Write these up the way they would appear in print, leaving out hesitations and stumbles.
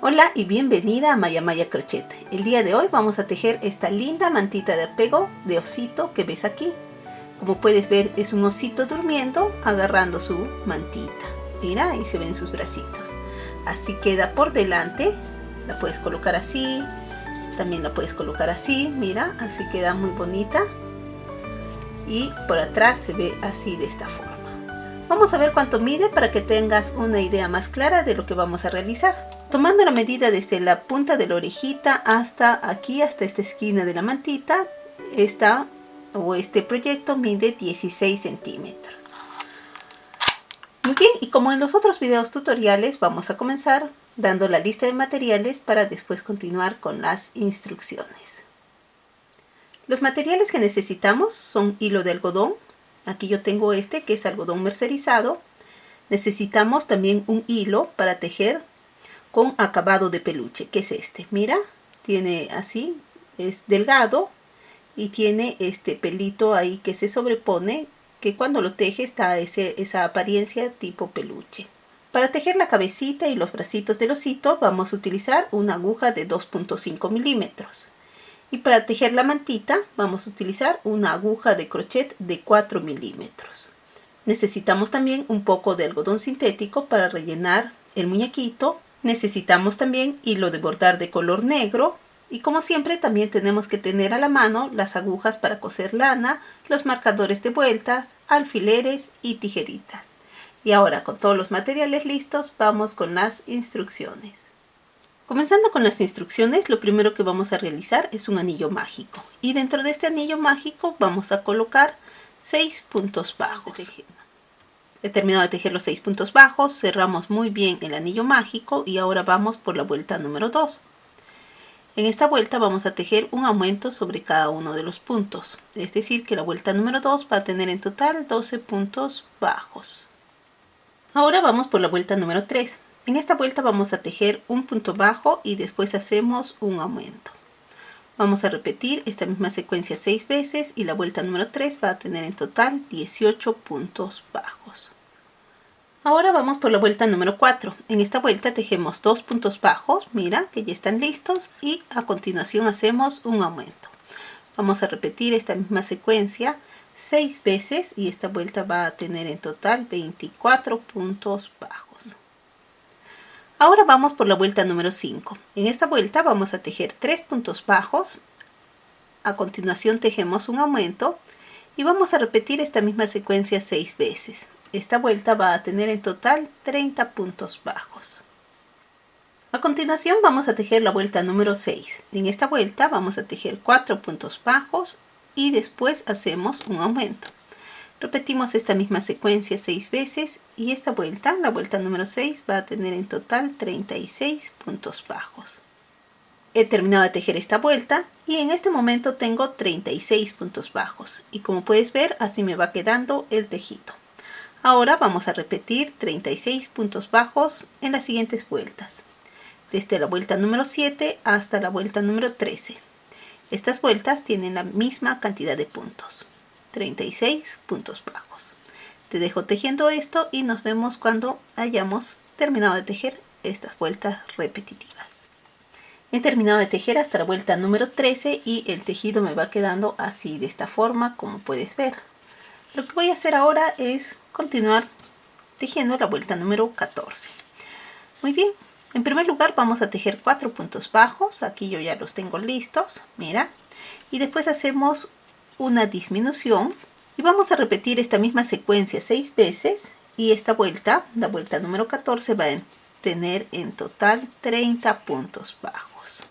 Hola y bienvenida a Maya Maya Crochet. El día de hoy vamos a tejer esta linda mantita de apego de osito que ves aquí. Como puedes ver, es un osito durmiendo agarrando su mantita. Mira, ahí se ven sus bracitos. Así queda por delante. La puedes colocar así, también la puedes colocar así, mira, así queda muy bonita. Y por atrás se ve así, de esta forma. Vamos a ver cuánto mide para que tengas una idea más clara de lo que vamos a realizar. Tomando la medida desde la punta de la orejita hasta aquí, hasta esta esquina de la mantita, este proyecto mide 16 centímetros. Muy bien, y como en los otros videos tutoriales, vamos a comenzar dando la lista de materiales para después continuar con las instrucciones. Los materiales que necesitamos son hilo de algodón. Aquí yo tengo este que es algodón mercerizado. Necesitamos también un hilo para tejer con acabado de peluche, que es este. Mira, tiene así, es delgado y tiene este pelito ahí que se sobrepone, que cuando lo teje está esa apariencia tipo peluche. Para tejer la cabecita y los bracitos del osito vamos a utilizar una aguja de 2.5 milímetros. Y para tejer la mantita vamos a utilizar una aguja de crochet de 4 milímetros. Necesitamos también un poco de algodón sintético para rellenar el muñequito. Necesitamos también hilo de bordar de color negro. Y como siempre también tenemos que tener a la mano las agujas para coser lana, los marcadores de vueltas, alfileres y tijeritas. Y ahora, con todos los materiales listos, vamos con las instrucciones. Comenzando con las instrucciones, lo primero que vamos a realizar es un anillo mágico. Y dentro de este anillo mágico vamos a colocar 6 puntos bajos. He terminado de tejer los 6 puntos bajos, cerramos muy bien el anillo mágico y ahora vamos por la vuelta número 2. En esta vuelta vamos a tejer un aumento sobre cada uno de los puntos. Es decir, que la vuelta número 2 va a tener en total 12 puntos bajos. Ahora vamos por la vuelta número 3. En esta vuelta vamos a tejer un punto bajo y después hacemos un aumento. Vamos a repetir esta misma secuencia 6 veces y la vuelta número 3 va a tener en total 18 puntos bajos. Ahora vamos por la vuelta número 4. En esta vuelta tejemos 2 puntos bajos, mira que ya están listos, y a continuación hacemos un aumento. Vamos a repetir esta misma secuencia 6 veces y esta vuelta va a tener en total 24 puntos bajos. Ahora vamos por la vuelta número 5. En esta vuelta vamos a tejer 3 puntos bajos. A continuación tejemos un aumento y vamos a repetir esta misma secuencia 6 veces. Esta vuelta va a tener en total 30 puntos bajos. A continuación vamos a tejer la vuelta número 6. En esta vuelta vamos a tejer 4 puntos bajos y después hacemos un aumento. Repetimos esta misma secuencia 6 veces y esta vuelta, la vuelta número 6, va a tener en total 36 puntos bajos. He terminado de tejer esta vuelta y en este momento tengo 36 puntos bajos y como puedes ver así me va quedando el tejido. Ahora vamos a repetir 36 puntos bajos en las siguientes vueltas, desde la vuelta número 7 hasta la vuelta número 13. Estas vueltas tienen la misma cantidad de puntos, 36 puntos bajos. Te dejo tejiendo esto y nos vemos cuando hayamos terminado de tejer estas vueltas repetitivas. He terminado de tejer hasta la vuelta número 13 y el tejido me va quedando así, de esta forma, como puedes ver. Lo que voy a hacer ahora es continuar tejiendo la vuelta número 14. Muy bien, en primer lugar vamos a tejer 4 puntos bajos. Aquí yo ya los tengo listos, mira. Y después hacemos una disminución y vamos a repetir esta misma secuencia 6 veces. Y esta vuelta, la vuelta número 14, va a tener en total 30 puntos bajos.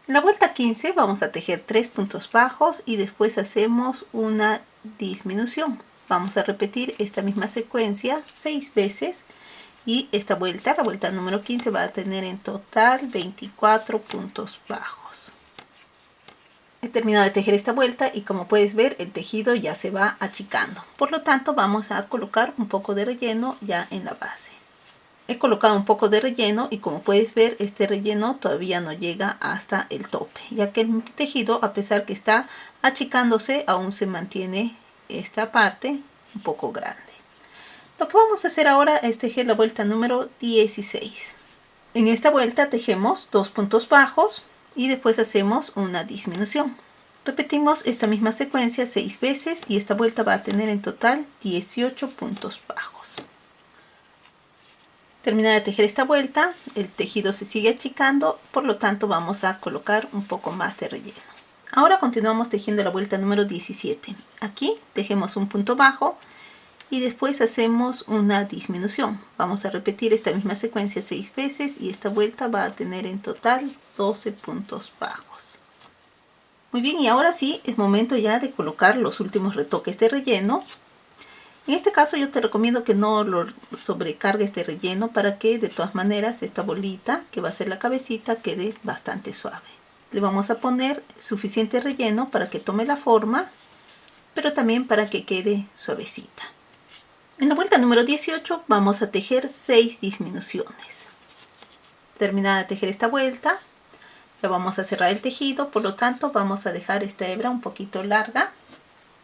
En la vuelta 15 vamos a tejer 3 puntos bajos y después hacemos una disminución. Vamos a repetir esta misma secuencia 6 veces y esta vuelta, la vuelta número 15, va a tener en total 24 puntos bajos. He terminado de tejer esta vuelta y como puedes ver el tejido ya se va achicando. Por lo tanto vamos a colocar un poco de relleno ya en la base. He colocado un poco de relleno y como puedes ver este relleno todavía no llega hasta el tope, ya que el tejido, a pesar que está achicándose, aún se mantiene esta parte un poco grande. Lo que vamos a hacer ahora es tejer la vuelta número 16. En esta vuelta tejemos 2 puntos bajos y después hacemos una disminución. Repetimos esta misma secuencia 6 veces y esta vuelta va a tener en total 18 puntos bajos. Terminada de tejer esta vuelta, el tejido se sigue achicando, por lo tanto vamos a colocar un poco más de relleno. Ahora continuamos tejiendo la vuelta número 17. Aquí tejemos un punto bajo y después hacemos una disminución. Vamos a repetir esta misma secuencia 6 veces y esta vuelta va a tener en total 12 puntos bajos. Muy bien, y ahora sí es momento ya de colocar los últimos retoques de relleno. En este caso yo te recomiendo que no lo sobrecargues de relleno para que de todas maneras esta bolita que va a ser la cabecita quede bastante suave. Le vamos a poner suficiente relleno para que tome la forma, pero también para que quede suavecita. En la vuelta número 18 vamos a tejer 6 disminuciones. Terminada de tejer esta vuelta, ya vamos a cerrar el tejido, por lo tanto vamos a dejar esta hebra un poquito larga.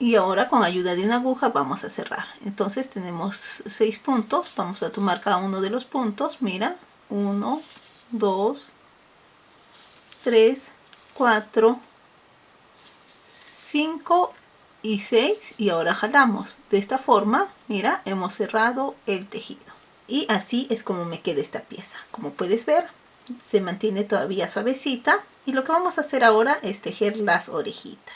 Y ahora con ayuda de una aguja vamos a cerrar. Entonces tenemos 6 puntos, vamos a tomar cada uno de los puntos, mira, 1, 2, 3, 4, 5 y 6 y ahora jalamos. De esta forma, mira, hemos cerrado el tejido. Y así es como me queda esta pieza. Como puedes ver, se mantiene todavía suavecita y lo que vamos a hacer ahora es tejer las orejitas.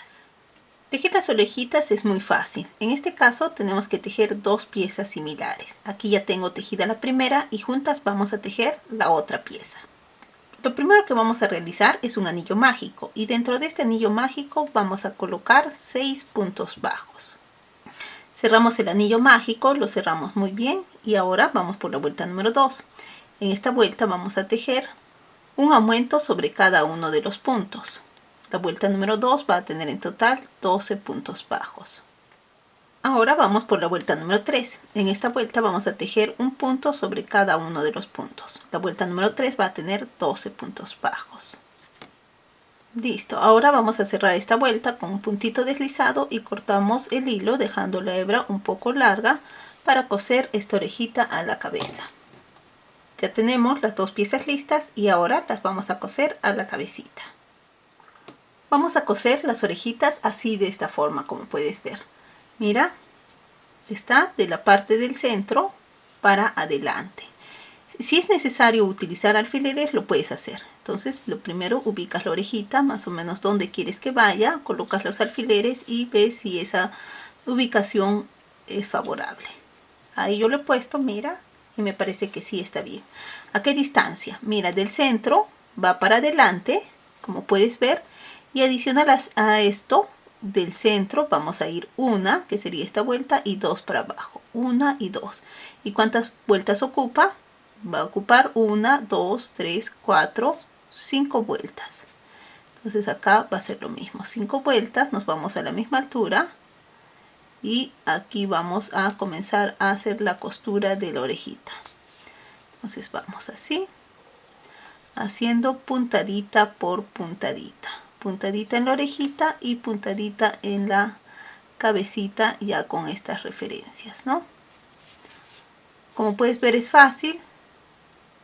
Tejer las orejitas es muy fácil. En este caso tenemos que tejer 2 piezas similares. Aquí ya tengo tejida la primera y juntas vamos a tejer la otra pieza. Lo primero que vamos a realizar es un anillo mágico y dentro de este anillo mágico vamos a colocar 6 puntos bajos. Cerramos el anillo mágico, lo cerramos muy bien y ahora vamos por la vuelta número 2. En esta vuelta vamos a tejer un aumento sobre cada uno de los puntos. La vuelta número 2 va a tener en total 12 puntos bajos. Ahora vamos por la vuelta número 3. En esta vuelta vamos a tejer un punto sobre cada uno de los puntos. La vuelta número 3 va a tener 12 puntos bajos. Listo, ahora vamos a cerrar esta vuelta con un puntito deslizado y cortamos el hilo dejando la hebra un poco larga para coser esta orejita a la cabeza. Ya tenemos las 2 piezas listas y ahora las vamos a coser a la cabecita. Vamos a coser las orejitas así de esta forma, como puedes ver. Mira, está de la parte del centro para adelante. Si es necesario utilizar alfileres, lo puedes hacer. Entonces, lo primero ubicas la orejita más o menos donde quieres que vaya, colocas los alfileres y ves si esa ubicación es favorable. Ahí yo lo he puesto, mira, y me parece que sí está bien. ¿A qué distancia? Mira, del centro va para adelante, como puedes ver. Y adicional a esto, del centro vamos a ir una, que sería esta vuelta, y 2 para abajo. 1 y 2. ¿Y cuántas vueltas ocupa? Va a ocupar 1, 2, 3, 4, 5 vueltas. Entonces acá va a ser lo mismo. 5 vueltas, nos vamos a la misma altura. Y aquí vamos a comenzar a hacer la costura de la orejita. Entonces vamos así, haciendo puntadita por puntadita. Puntadita en la orejita y puntadita en la cabecita, ya con estas referencias, ¿no? Como puedes ver es fácil.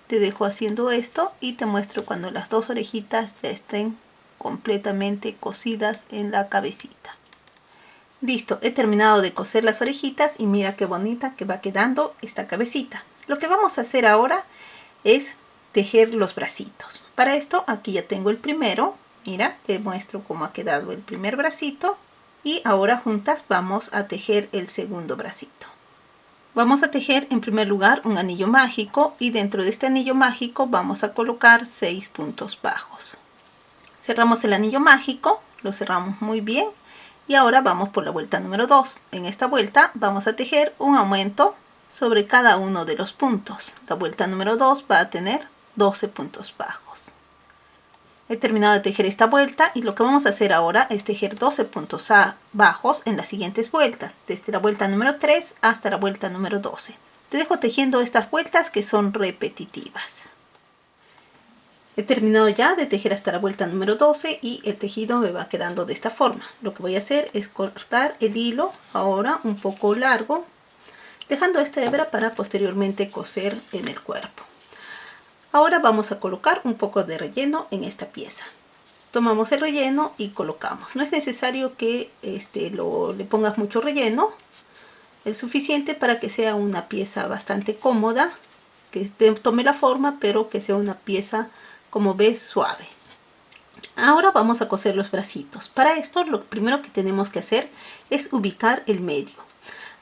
Te dejo haciendo esto y te muestro cuando las 2 orejitas ya estén completamente cosidas en la cabecita. Listo, he terminado de coser las orejitas y mira qué bonita que va quedando esta cabecita. Lo que vamos a hacer ahora es tejer los bracitos. Para esto aquí ya tengo el primero. Mira, te muestro cómo ha quedado el primer bracito y ahora juntas vamos a tejer el segundo bracito. Vamos a tejer en primer lugar un anillo mágico y dentro de este anillo mágico vamos a colocar 6 puntos bajos. Cerramos el anillo mágico, lo cerramos muy bien y ahora vamos por la vuelta número 2. En esta vuelta vamos a tejer un aumento sobre cada uno de los puntos. La vuelta número 2 va a tener 12 puntos bajos. He terminado de tejer esta vuelta y lo que vamos a hacer ahora es tejer 12 puntos bajos en las siguientes vueltas, desde la vuelta número 3 hasta la vuelta número 12. Te dejo tejiendo estas vueltas que son repetitivas. He terminado ya de tejer hasta la vuelta número 12 y el tejido me va quedando de esta forma. Lo que voy a hacer es cortar el hilo ahora un poco largo, dejando esta hebra para posteriormente coser en el cuerpo. Ahora vamos a colocar un poco de relleno en esta pieza. Tomamos el relleno y colocamos. No es necesario que le pongas mucho relleno. Es suficiente para que sea una pieza bastante cómoda, que tome la forma, pero que sea una pieza, como ves, suave. Ahora vamos a coser los bracitos. Para esto lo primero que tenemos que hacer es ubicar el medio.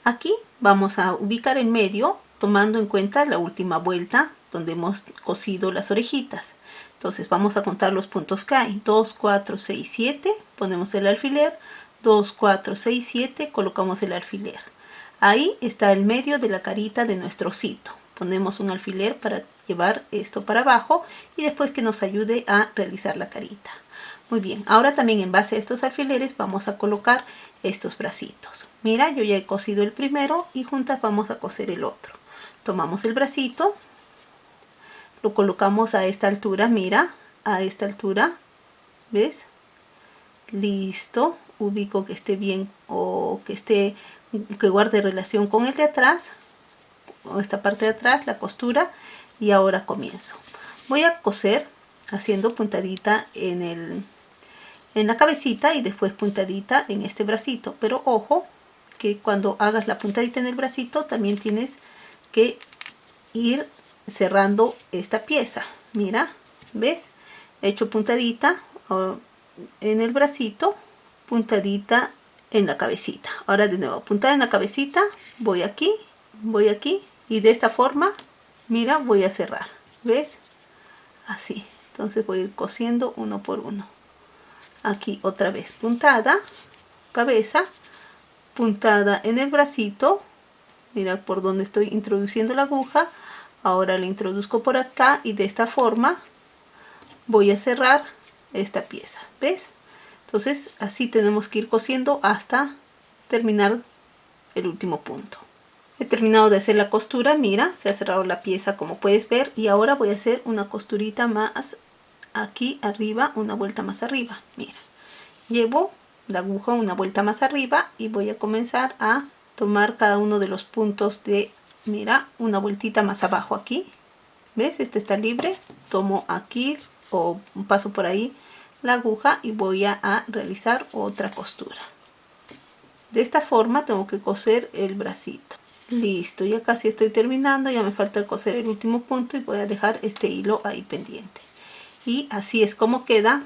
Aquí vamos a ubicar el medio tomando en cuenta la última vuelta donde hemos cosido las orejitas. Entonces vamos a contar los puntos que hay. 2, 4, 6, 7. Ponemos el alfiler. 2, 4, 6, 7. Colocamos el alfiler. Ahí está el medio de la carita de nuestro osito. Ponemos un alfiler para llevar esto para abajo y después que nos ayude a realizar la carita. Muy bien, ahora también en base a estos alfileres vamos a colocar estos bracitos. Mira, yo ya he cosido el primero y juntas vamos a coser el otro. Tomamos el bracito, lo colocamos a esta altura, mira, a esta altura, ¿ves? Listo, ubico que esté bien o que guarde relación con el de atrás, o esta parte de atrás, la costura, y ahora comienzo. Voy a coser haciendo puntadita en la cabecita y después puntadita en este bracito, pero ojo que cuando hagas la puntadita en el bracito también tienes que ir cerrando esta pieza. Mira, ¿ves? He hecho puntadita en el bracito, puntadita en la cabecita. Ahora de nuevo, puntada en la cabecita, voy aquí y de esta forma, mira, voy a cerrar. ¿Ves? Así. Entonces voy a ir cosiendo uno por uno. Aquí otra vez puntada, cabeza, puntada en el bracito. Mira por donde estoy introduciendo la aguja. Ahora la introduzco por acá y de esta forma voy a cerrar esta pieza. ¿Ves? Entonces así tenemos que ir cosiendo hasta terminar el último punto. He terminado de hacer la costura, mira, se ha cerrado la pieza como puedes ver y ahora voy a hacer una costurita más aquí arriba, una vuelta más arriba. Mira, llevo la aguja una vuelta más arriba y voy a comenzar a tomar cada uno de los puntos de, mira, una vueltita más abajo aquí. ¿Ves? Este está libre, tomo aquí o paso por ahí la aguja y voy a realizar otra costura. De esta forma tengo que coser el bracito. Listo, ya casi estoy terminando, ya me falta coser el último punto y voy a dejar este hilo ahí pendiente. Y así es como queda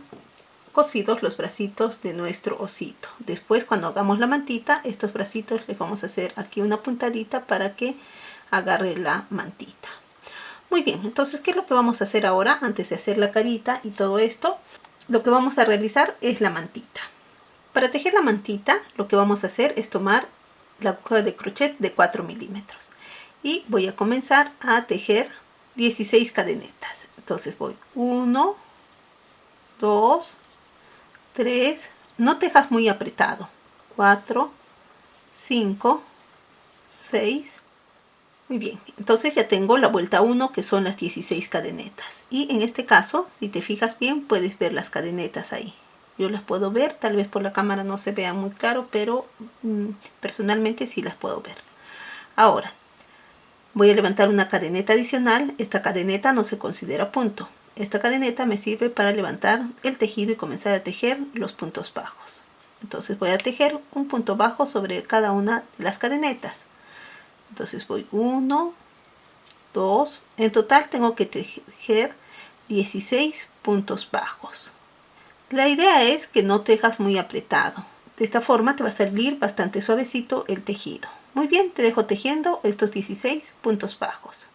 cosidos los bracitos de nuestro osito. Después cuando hagamos la mantita, estos bracitos les vamos a hacer aquí una puntadita para que agarre la mantita. Muy bien, entonces ¿qué es lo que vamos a hacer ahora? Antes de hacer la carita y todo esto, lo que vamos a realizar es la mantita. Para tejer la mantita, lo que vamos a hacer es tomar la aguja de crochet de 4 milímetros y voy a comenzar a tejer 16 cadenetas. Entonces voy 1, 2, 3, no tejas muy apretado, 4, 5, 6. Muy bien, entonces ya tengo la vuelta 1 que son las 16 cadenetas y en este caso, si te fijas bien, puedes ver las cadenetas ahí. Yo las puedo ver, tal vez por la cámara no se vean muy claro, pero personalmente sí las puedo ver. Ahora, voy a levantar una cadeneta adicional. Esta cadeneta no se considera punto. Esta cadeneta me sirve para levantar el tejido y comenzar a tejer los puntos bajos. Entonces voy a tejer un punto bajo sobre cada una de las cadenetas. Entonces voy 1, 2, en total tengo que tejer 16 puntos bajos. La idea es que no tejas muy apretado. De esta forma te va a salir bastante suavecito el tejido. Muy bien, te dejo tejiendo estos 16 puntos bajos.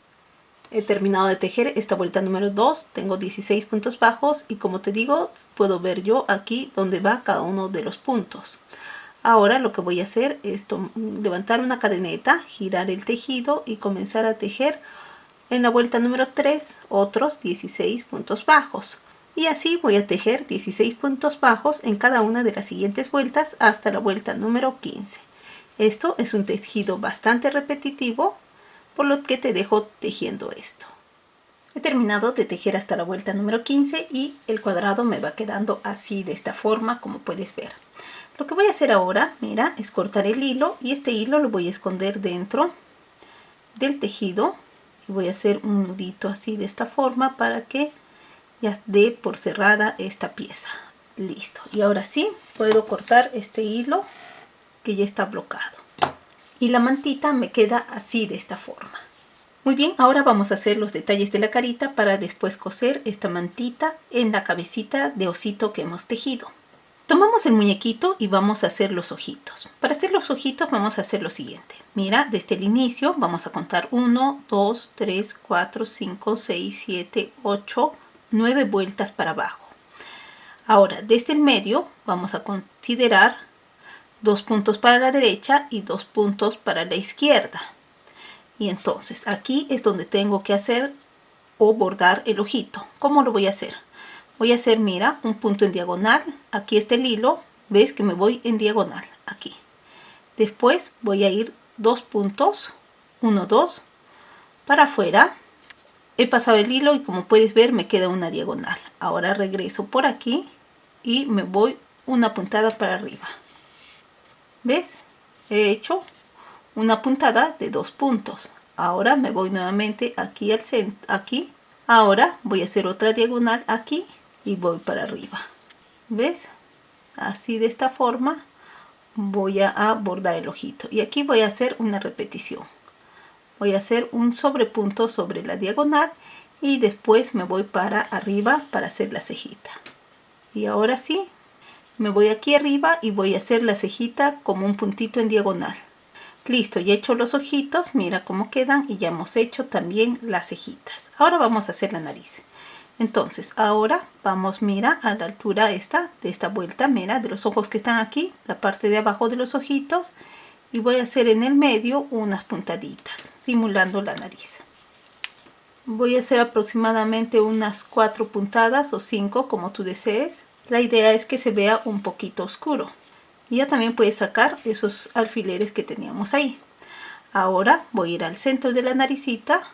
He terminado de tejer esta vuelta número 2. Tengo 16 puntos bajos y como te digo, puedo ver yo aquí dónde va cada uno de los puntos. Ahora lo que voy a hacer es levantar una cadeneta, girar el tejido y comenzar a tejer en la vuelta número 3 otros 16 puntos bajos. Y así voy a tejer 16 puntos bajos en cada una de las siguientes vueltas hasta la vuelta número 15. Esto es un tejido bastante repetitivo, por lo que te dejo tejiendo esto. He terminado de tejer hasta la vuelta número 15 y el cuadrado me va quedando así, de esta forma, como puedes ver. Lo que voy a hacer ahora, mira, es cortar el hilo y este hilo lo voy a esconder dentro del tejido y voy a hacer un nudito así de esta forma para que ya dé por cerrada esta pieza. Listo, y ahora sí puedo cortar este hilo que ya está bloqueado y la mantita me queda así de esta forma. Muy bien, ahora vamos a hacer los detalles de la carita para después coser esta mantita en la cabecita de osito que hemos tejido. Tomamos el muñequito y vamos a hacer los ojitos. Para hacer los ojitos vamos a hacer lo siguiente. Mira, desde el inicio vamos a contar 1, 2, 3, 4, 5, 6, 7, 8, 9 vueltas para abajo. Ahora, desde el medio vamos a considerar 2 puntos para la derecha y 2 puntos para la izquierda. Y entonces aquí es donde tengo que hacer o bordar el ojito. ¿Cómo lo voy a hacer? Voy a hacer, mira, un punto en diagonal. Aquí está el hilo. ¿Ves que me voy en diagonal? Aquí. Después voy a ir 2 puntos. 1, 2. Para afuera. He pasado el hilo y como puedes ver me queda una diagonal. Ahora regreso por aquí y me voy una puntada para arriba. ¿Ves? He hecho una puntada de 2 puntos. Ahora me voy nuevamente aquí al centro. Aquí. Ahora voy a hacer otra diagonal aquí. Y voy para arriba. ¿Ves? Así de esta forma voy a bordar el ojito. Y aquí voy a hacer una repetición. Voy a hacer un sobrepunto sobre la diagonal. Y después me voy para arriba para hacer la cejita. Y ahora sí, me voy aquí arriba y voy a hacer la cejita como un puntito en diagonal. Listo, ya he hecho los ojitos. Mira cómo quedan. Y ya hemos hecho también las cejitas. Ahora vamos a hacer la nariz. Entonces ahora vamos, mira, a la altura de esta vuelta, mira, de los ojos que están aquí, la parte de abajo de los ojitos, y voy a hacer en el medio unas puntaditas, simulando la nariz. Voy a hacer aproximadamente unas 4 puntadas o 5, como tú desees. La idea es que se vea un poquito oscuro. Y ya también puedes sacar esos alfileres que teníamos ahí. Ahora voy a ir al centro de la naricita.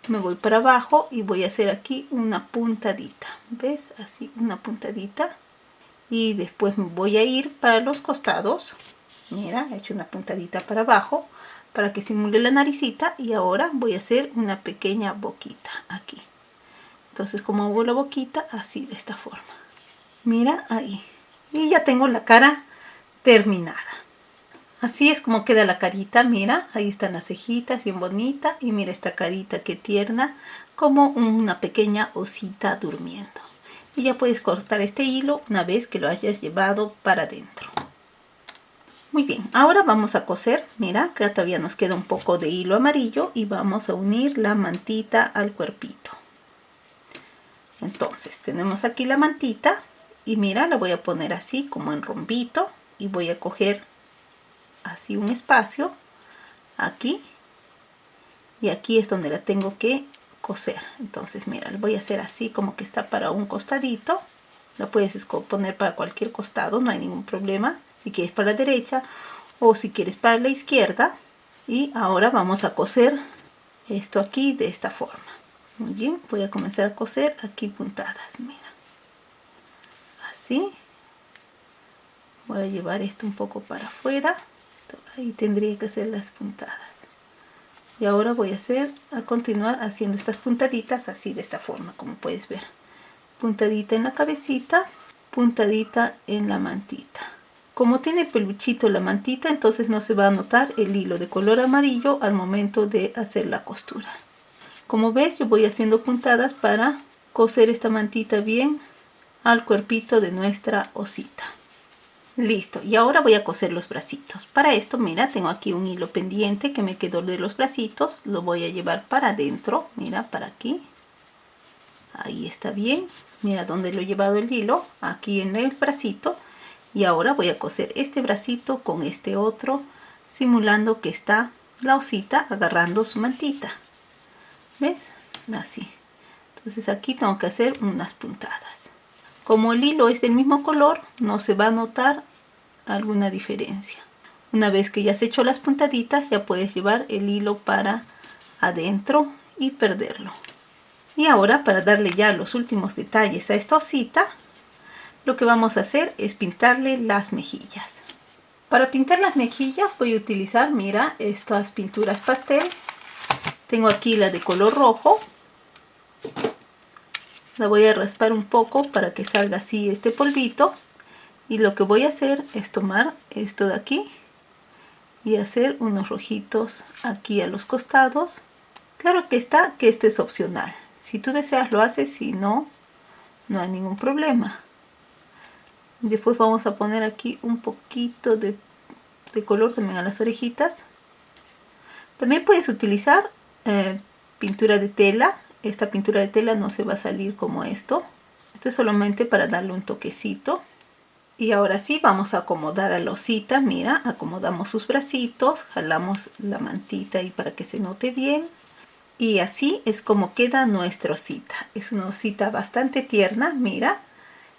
Me voy para abajo y voy a hacer aquí una puntadita. ¿Ves? Así, una puntadita. Y después me voy a ir para los costados. Mira, he hecho una puntadita para abajo para que simule la naricita. Y ahora voy a hacer una pequeña boquita aquí. Entonces, como hago la boquita, así de esta forma. Mira, ahí. Y ya tengo la cara terminada. Así es como queda la carita, mira, ahí están las cejitas, bien bonita. Y mira esta carita que tierna, como una pequeña osita durmiendo. Y ya puedes cortar este hilo una vez que lo hayas llevado para adentro. Muy bien, ahora vamos a coser, mira, que todavía nos queda un poco de hilo amarillo. Y vamos a unir la mantita al cuerpito. Entonces, tenemos aquí la mantita. Y mira, la voy a poner así, como en rombito. Y voy a coger así un espacio aquí y aquí es donde la tengo que coser. Entonces mira, lo voy a hacer así como que está para un costadito. La puedes poner para cualquier costado, no hay ningún problema, si quieres para la derecha o si quieres para la izquierda. Y ahora vamos a coser esto aquí de esta forma. Muy bien, voy a comenzar a coser aquí puntadas, mira, así. Voy a llevar esto un poco para afuera. Ahí tendría que hacer las puntadas. Y ahora voy a continuar haciendo estas puntaditas así de esta forma, como puedes ver. Puntadita en la cabecita, puntadita en la mantita. Como tiene peluchito la mantita, entonces no se va a notar el hilo de color amarillo al momento de hacer la costura. Como ves, yo voy haciendo puntadas para coser esta mantita bien al cuerpito de nuestra osita. Listo, y ahora voy a coser los bracitos. Para esto, mira, tengo aquí un hilo pendiente que me quedó de los bracitos. Lo voy a llevar para adentro, mira, para aquí. Ahí está bien. Mira dónde lo he llevado el hilo, aquí en el bracito. Y ahora voy a coser este bracito con este otro, simulando que está la osita agarrando su mantita. ¿Ves? Así. Entonces aquí tengo que hacer unas puntadas. Como el hilo es del mismo color, no se va a notar alguna diferencia. Una vez que ya has hecho las puntaditas, ya puedes llevar el hilo para adentro y perderlo. Y ahora, para darle ya los últimos detalles a esta osita, lo que vamos a hacer es pintarle las mejillas. Para pintar las mejillas voy a utilizar, mira, estas pinturas pastel. Tengo aquí la de color rojo. La voy a raspar un poco para que salga así este polvito. Y lo que voy a hacer es tomar esto de aquí y hacer unos rojitos aquí a los costados. Claro que está que esto es opcional. Si tú deseas lo haces, si no, no hay ningún problema. Después vamos a poner aquí un poquito de color también a las orejitas. También puedes utilizar pintura de tela. Esta pintura de tela no se va a salir como esto. Esto es solamente para darle un toquecito. Y ahora sí vamos a acomodar a la osita. Mira, acomodamos sus bracitos, jalamos la mantita ahí para que se note bien. Y así es como queda nuestra osita. Es una osita bastante tierna, mira.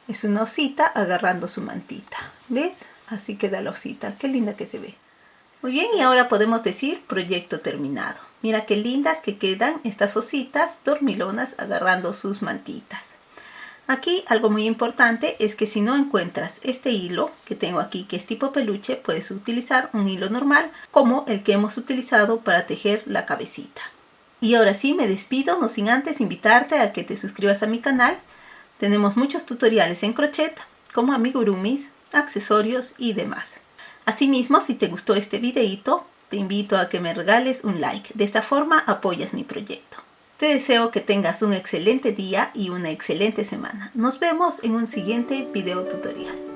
Es una osita agarrando su mantita. ¿Ves? Así queda la osita. Qué linda que se ve. Muy bien, y ahora podemos decir proyecto terminado. Mira qué lindas que quedan estas ositas dormilonas agarrando sus mantitas. Aquí algo muy importante es que si no encuentras este hilo que tengo aquí, que es tipo peluche, puedes utilizar un hilo normal como el que hemos utilizado para tejer la cabecita. Y ahora sí me despido, no sin antes invitarte a que te suscribas a mi canal. Tenemos muchos tutoriales en crochet como amigurumis, accesorios y demás. Asimismo, si te gustó este videito, te invito a que me regales un like. De esta forma apoyas mi proyecto. Te deseo que tengas un excelente día y una excelente semana. Nos vemos en un siguiente video tutorial.